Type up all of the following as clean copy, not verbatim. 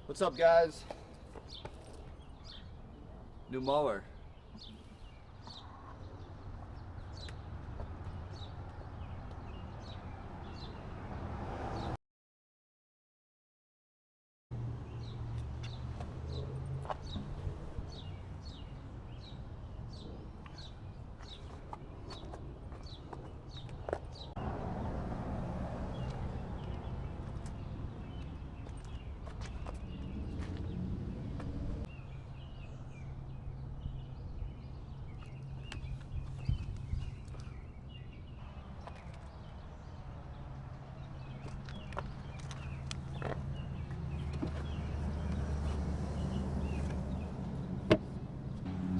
What's up, guys? New mower.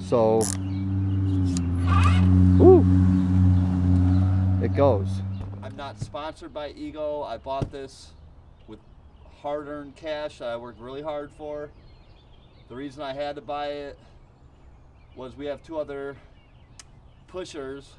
So, ooh, it goes. I'm not sponsored by EGO. I bought this with hard-earned cash that I worked really hard for. The reason I had to buy it was we have two other pushers.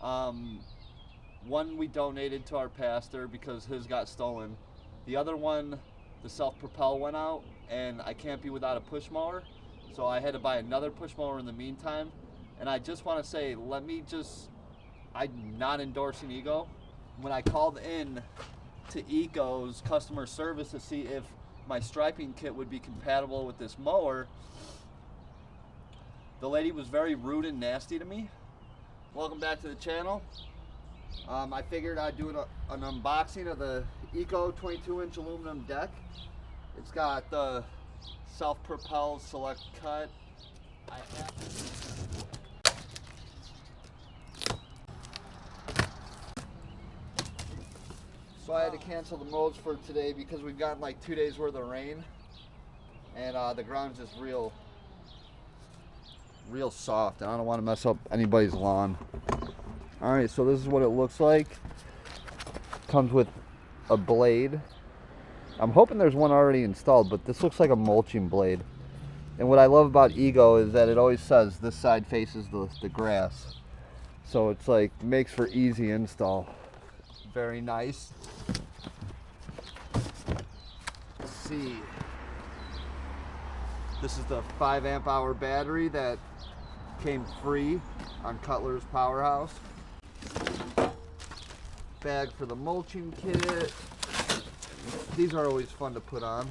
One we donated to our pastor because his got stolen. The other one, the self-propel went out, and I can't be without a push mower. So I had to buy another push mower in the meantime. And I just want to say, I'm not endorsing EGO. When I called in to EGO's customer service to see if my striping kit would be compatible with this mower, the lady was very rude and nasty to me. Welcome back to the channel. I figured I'd do an unboxing of the EGO 22-inch aluminum deck. It's got the self-propel select cut. So I had to cancel the mows for today because we've gotten like 2 days worth of rain, and the ground's just real soft. I don't want to mess up anybody's lawn. All right, so this is what it looks like. Comes with a blade. I'm hoping there's one already installed, but this looks like a mulching blade. And what I love about EGO is that it always says this side faces the grass. So it's like, makes for easy install. Very nice. Let's see. This is the 5 amp hour battery that came free on Cutler's Powerhouse. Bag for the mulching kit. These are always fun to put on.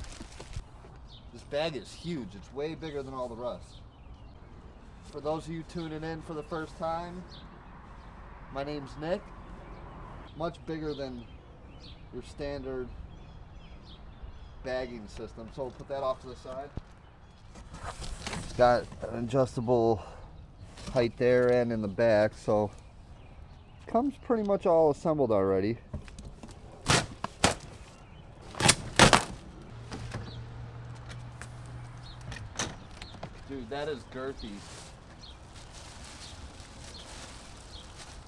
This bag is huge. It's way bigger than all the rest. For those of you tuning in for the first time, my name's Nick. Much bigger than your standard bagging system. So we'll put that off to the side. It's got an adjustable height there and in the back, so comes pretty much all assembled already. Dude, that is girthy.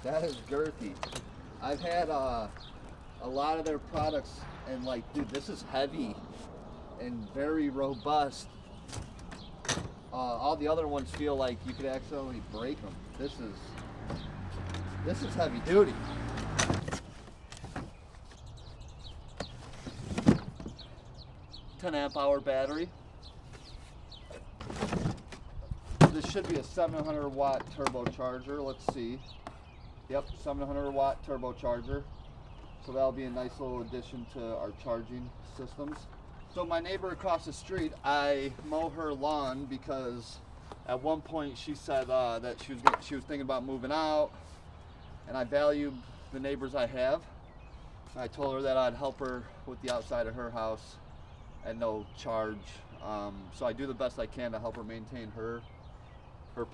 That is girthy. I've had a lot of their products, and like, dude, this is heavy and very robust. All the other ones feel like you could accidentally break them. This is heavy duty. .10 amp hour battery. This should be a 700 watt turbocharger. Let's see. Yep, 700 watt turbocharger. So that'll be a nice little addition to our charging systems. So my neighbor across the street, I mow her lawn because at one point she said that she was thinking about moving out, and I value the neighbors I have. I told her that I'd help her with the outside of her house at no charge. So I do the best I can to help her maintain her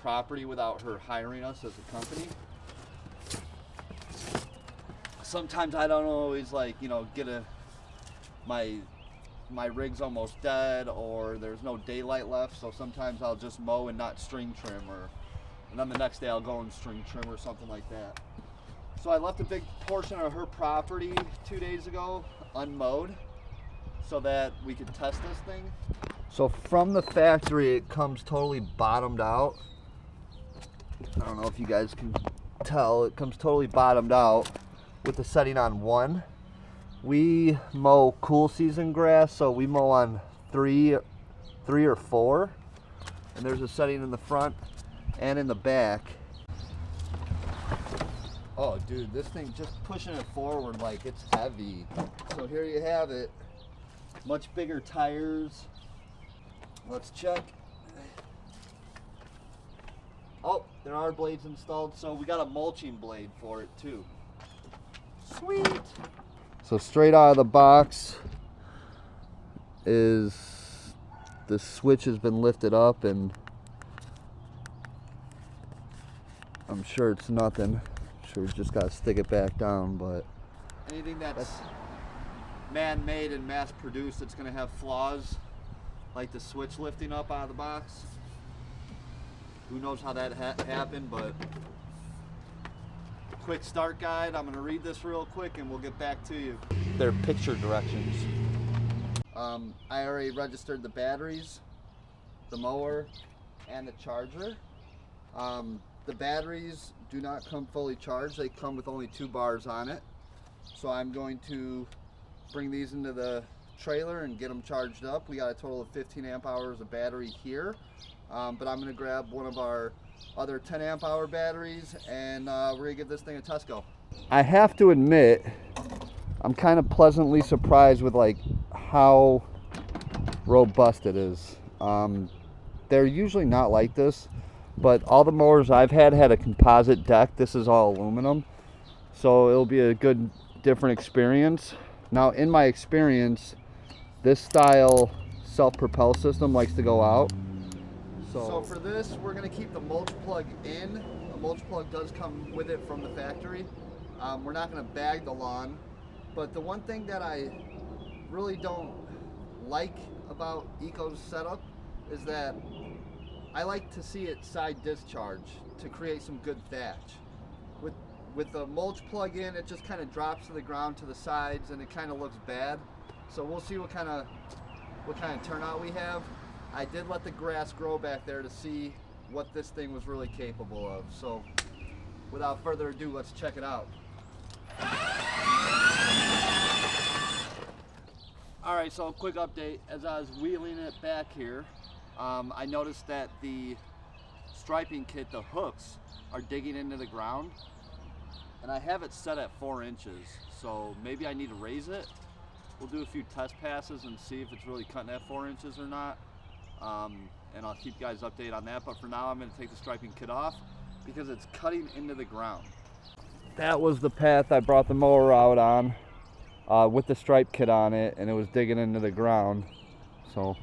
property without her hiring us as a company. Sometimes I don't always get my rig's almost dead, or there's no daylight left, so sometimes I'll just mow and not string trim, and then the next day I'll go and string trim or something like that. So I left a big portion of her property 2 days ago unmowed so that we could test this thing. So from the factory it comes totally bottomed out. I don't know if you guys can tell, it comes totally bottomed out with the setting on 1. We mow cool season grass, so we mow on three or four, and there's a setting in the front and in the back. Oh dude, this thing, just pushing it forward like it's heavy. So here you have it, much bigger tires. Let's check. Oh, there are blades installed, so we got a mulching blade for it too. Sweet. So straight out of the box is the switch has been lifted up, and I'm sure it's nothing. I'm sure we just gotta stick it back down, but anything that's man-made and mass-produced, it's gonna have flaws, like the switch lifting up out of the box. Who knows how that happened, but quick start guide. I'm gonna read this real quick and we'll get back to you. They're picture directions. I already registered the batteries, the mower, and the charger. The batteries do not come fully charged. They come with only 2 bars on it. So I'm going to bring these into the trailer and get them charged up. We got a total of 15 amp hours of battery here. But I'm gonna grab one of our other 10 amp hour batteries, and we're gonna give this thing a test go. I have to admit, I'm kind of pleasantly surprised with like how robust it is. They're usually not like this, but all the mowers I've had a composite deck. This is all aluminum, so it'll be a good different experience. Now in my experience, this style self-propel system likes to go out. So for this, we're going to keep the mulch plug in. The mulch plug does come with it from the factory. We're not going to bag the lawn, but the one thing that I really don't like about EGO's setup is that I like to see it side discharge to create some good thatch. With the mulch plug in, it just kind of drops to the ground to the sides, and it kind of looks bad. So we'll see what kind of turnout we have. I did let the grass grow back there to see what this thing was really capable of. So without further ado, let's check it out. All right, so a quick update. As I was wheeling it back here, I noticed that the striping kit, the hooks, are digging into the ground. And I have it set at 4 inches, so maybe I need to raise it. We'll do a few test passes and see if it's really cutting at 4 inches or not. And I'll keep you guys updated on that, but for now I'm going to take the striping kit off because it's cutting into the ground. That was the path I brought the mower out on with the stripe kit on it, and it was digging into the ground. So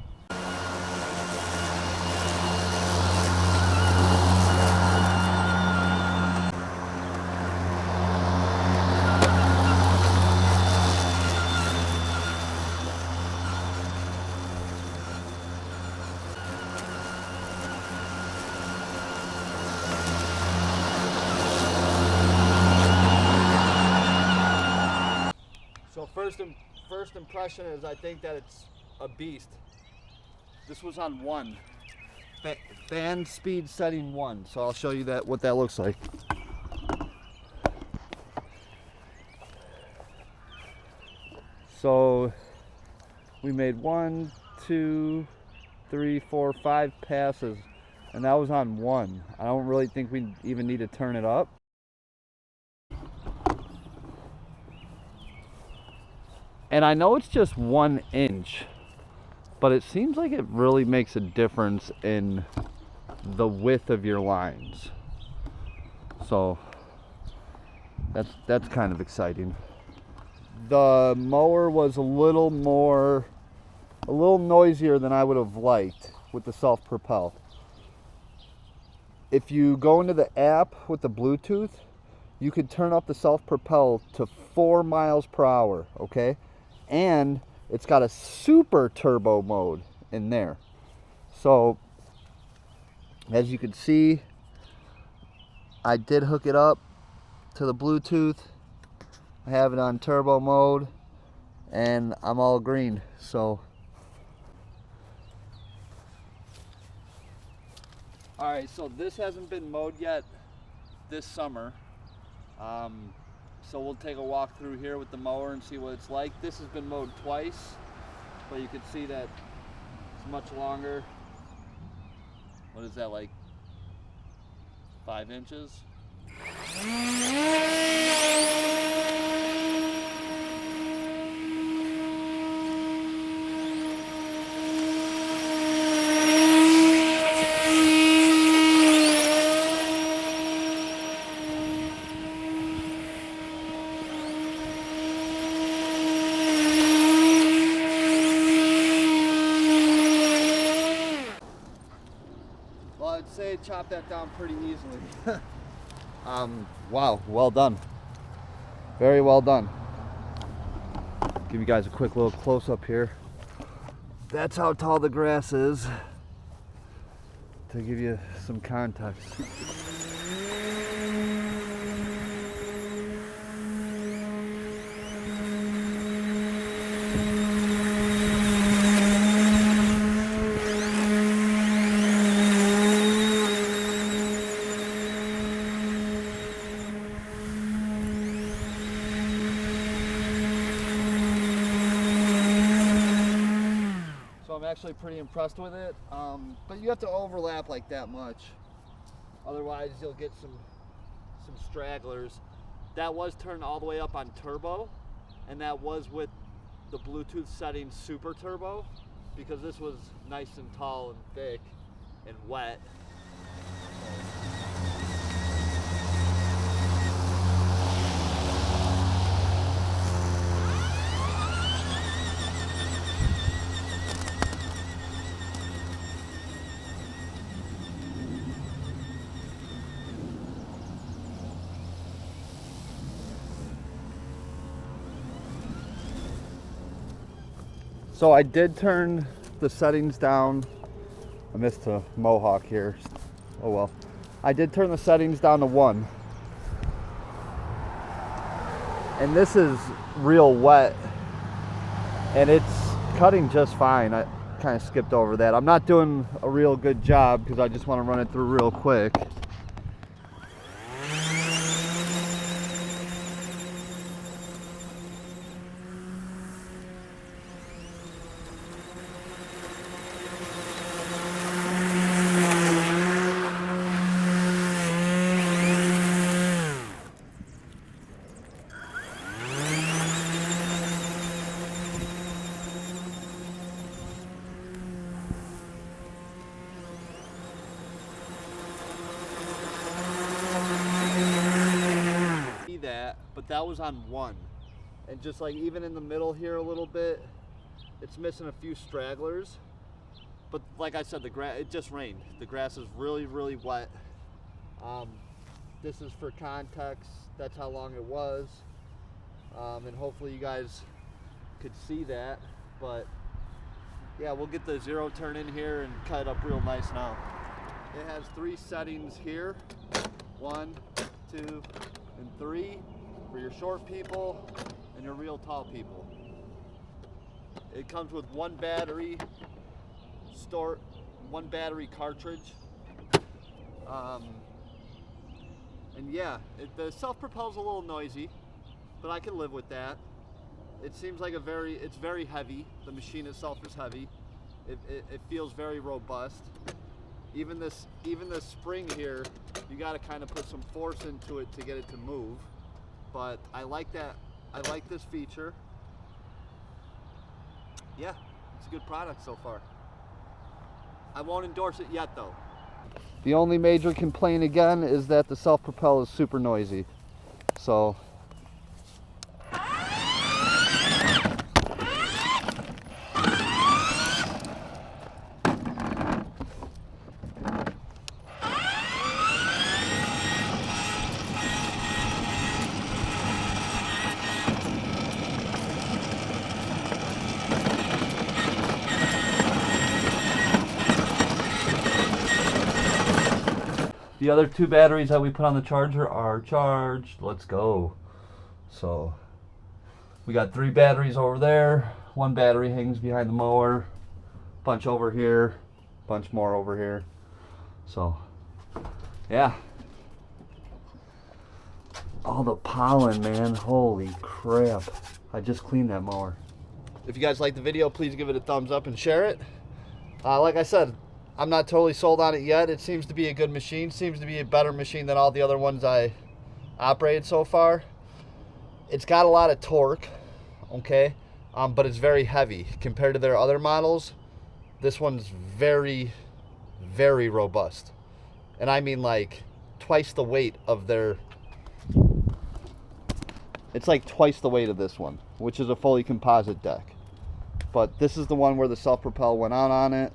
first impression is I think that it's a beast. This was on 1. Fan speed setting 1. So I'll show you what that looks like. So we made 1, 2, 3, 4, 5 passes, and that was on 1. I don't really think we even need to turn it up. And I know it's just 1 inch, but it seems like it really makes a difference in the width of your lines. So that's kind of exciting. The mower was a little noisier than I would have liked with the self-propel. If you go into the app with the Bluetooth, you could turn up the self-propel to 4 miles per hour, okay? And it's got a super turbo mode in there. So as you can see, I did hook it up to the Bluetooth. I have it on turbo mode and I'm all green. So all right, so this hasn't been mowed yet this summer. So we'll take a walk through here with the mower and see what it's like. This has been mowed twice, but you can see that much longer. What is that, like 5 inches? Well, I'd say chop that down pretty easily. Wow, well done. Very well done. Give you guys a quick little close up here. That's how tall the grass is, to give you some context. I'm actually pretty impressed with it, but you have to overlap like that much, otherwise you'll get some stragglers. That was turned all the way up on turbo, and that was with the Bluetooth setting super turbo, because this was nice and tall and thick and wet. So I did turn the settings down. I missed a mohawk here. Oh well. I did turn the settings down to 1. And this is real wet. And it's cutting just fine. I kind of skipped over that. I'm not doing a real good job because I just want to run it through real quick. But that was on 1, and just like even in the middle here a little bit, it's missing a few stragglers. But like I said, the grass, it just rained. The grass is really wet. This is for context. That's how long it was, and hopefully you guys could see that. But yeah, we'll get the 0 turn in here and cut it up real nice now. It has 3 settings here, 1, 2, and 3. For your short people and your real tall people. It comes with 1 battery cartridge. And yeah, the self-propel's a little noisy, but I can live with that. It seems like it's very heavy. The machine itself is heavy. It feels very robust. Even this spring here, you got to kind of put some force into it to get it to move. But I like that. I like this feature. Yeah, it's a good product so far. I won't endorse it yet though. The only major complaint again is that the self-propel is super noisy. So the other 2 batteries that we put on the charger are charged. Let's go. So we got 3 batteries over there. 1 battery hangs behind the mower. Bunch over here. Bunch more over here. So yeah. All the pollen, man. Holy crap. I just cleaned that mower. If you guys like the video, please give it a thumbs up and share it. Like I said, I'm not totally sold on it yet. It seems to be a good machine. Seems to be a better machine than all the other ones I operated so far. It's got a lot of torque, okay, but it's very heavy compared to their other models. This one's very, very robust, and I mean like twice the weight of their. It's like twice the weight of this one, which is a fully composite deck. But this is the one where the self-propel went on it.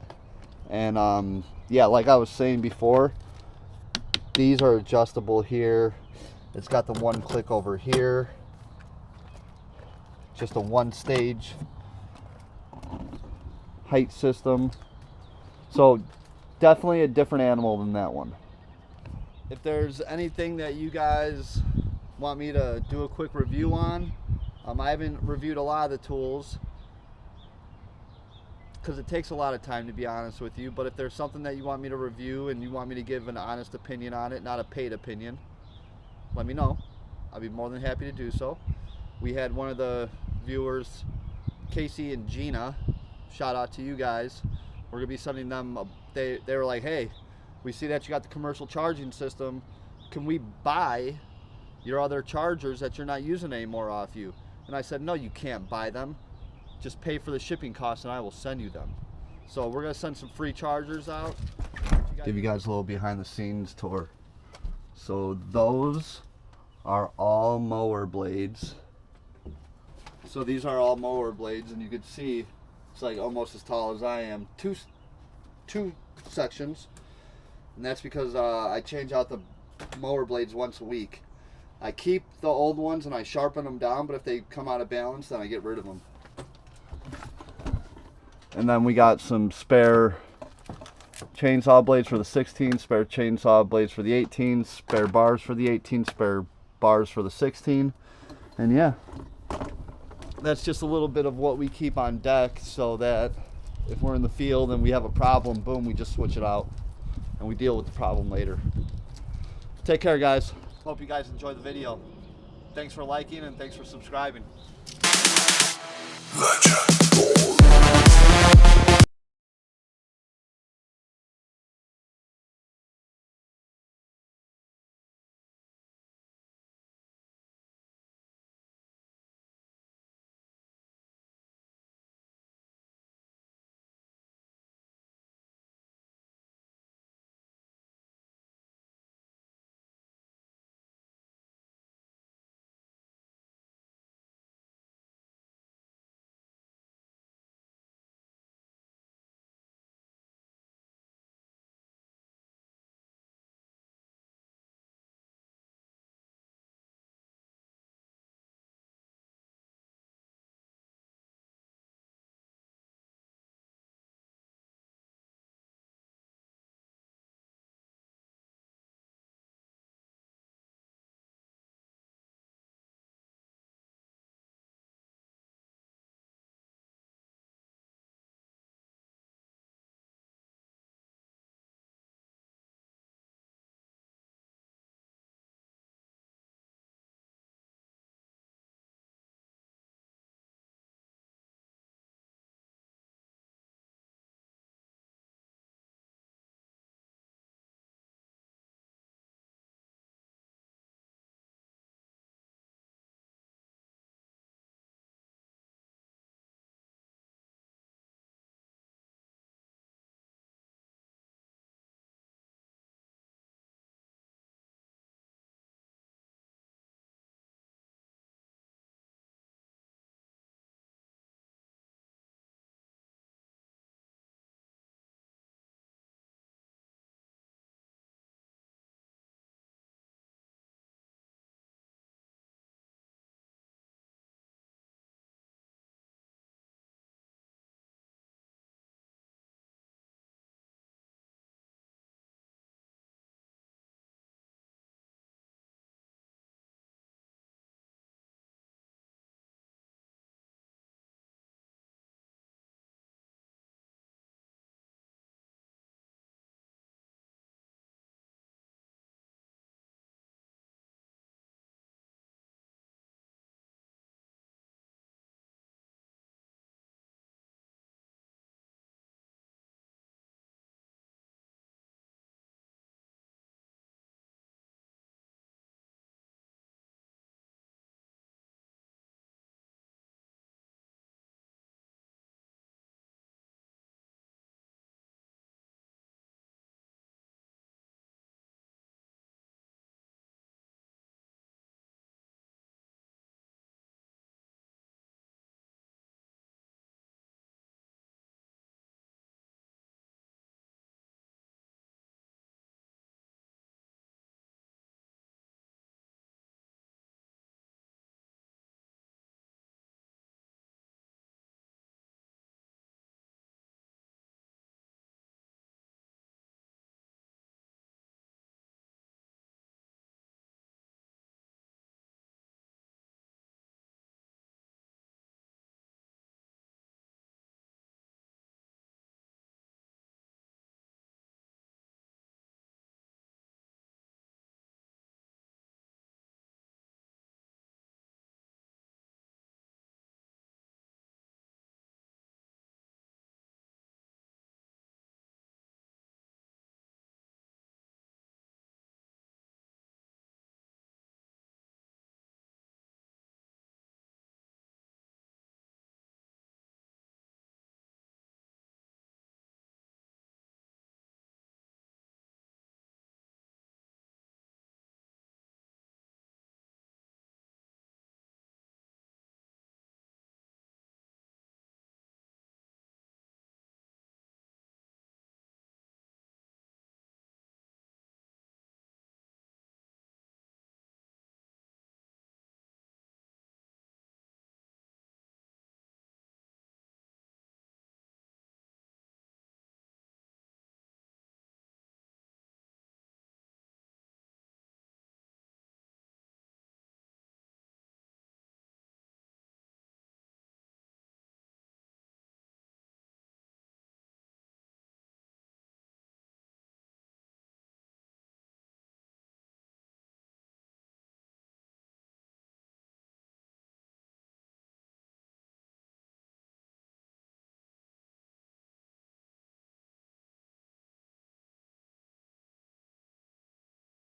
And yeah, like I was saying before, these are adjustable here. It's got the one click over here. Just a one stage height system. So definitely a different animal than that one. If there's anything that you guys want me to do a quick review on, I haven't reviewed a lot of the tools because it takes a lot of time, to be honest with you. But if there's something that you want me to review and you want me to give an honest opinion on it, not a paid opinion, let me know. I'll be more than happy to do so. We had one of the viewers, Casey and Gina, shout out to you guys. We're gonna be sending them they were like, hey, we see that you got the commercial charging system, can we buy your other chargers that you're not using anymore off you? And I said, no, you can't buy them. Just pay for the shipping costs and I will send you them. So we're gonna send some free chargers out. Give you guys a little behind the scenes tour. So those are all mower blades. So these are all mower blades, and you can see it's like almost as tall as I am. Two sections, and that's because I change out the mower blades once a week. I keep the old ones and I sharpen them down, but if they come out of balance, then I get rid of them. And then we got some spare chainsaw blades for the 16, spare chainsaw blades for the 18, spare bars for the 18, spare bars for the 16. And yeah, that's just a little bit of what we keep on deck, so that if we're in the field and we have a problem, boom, we just switch it out and we deal with the problem later. Take care, guys. Hope you guys enjoyed the video. Thanks for liking and thanks for subscribing. Legend.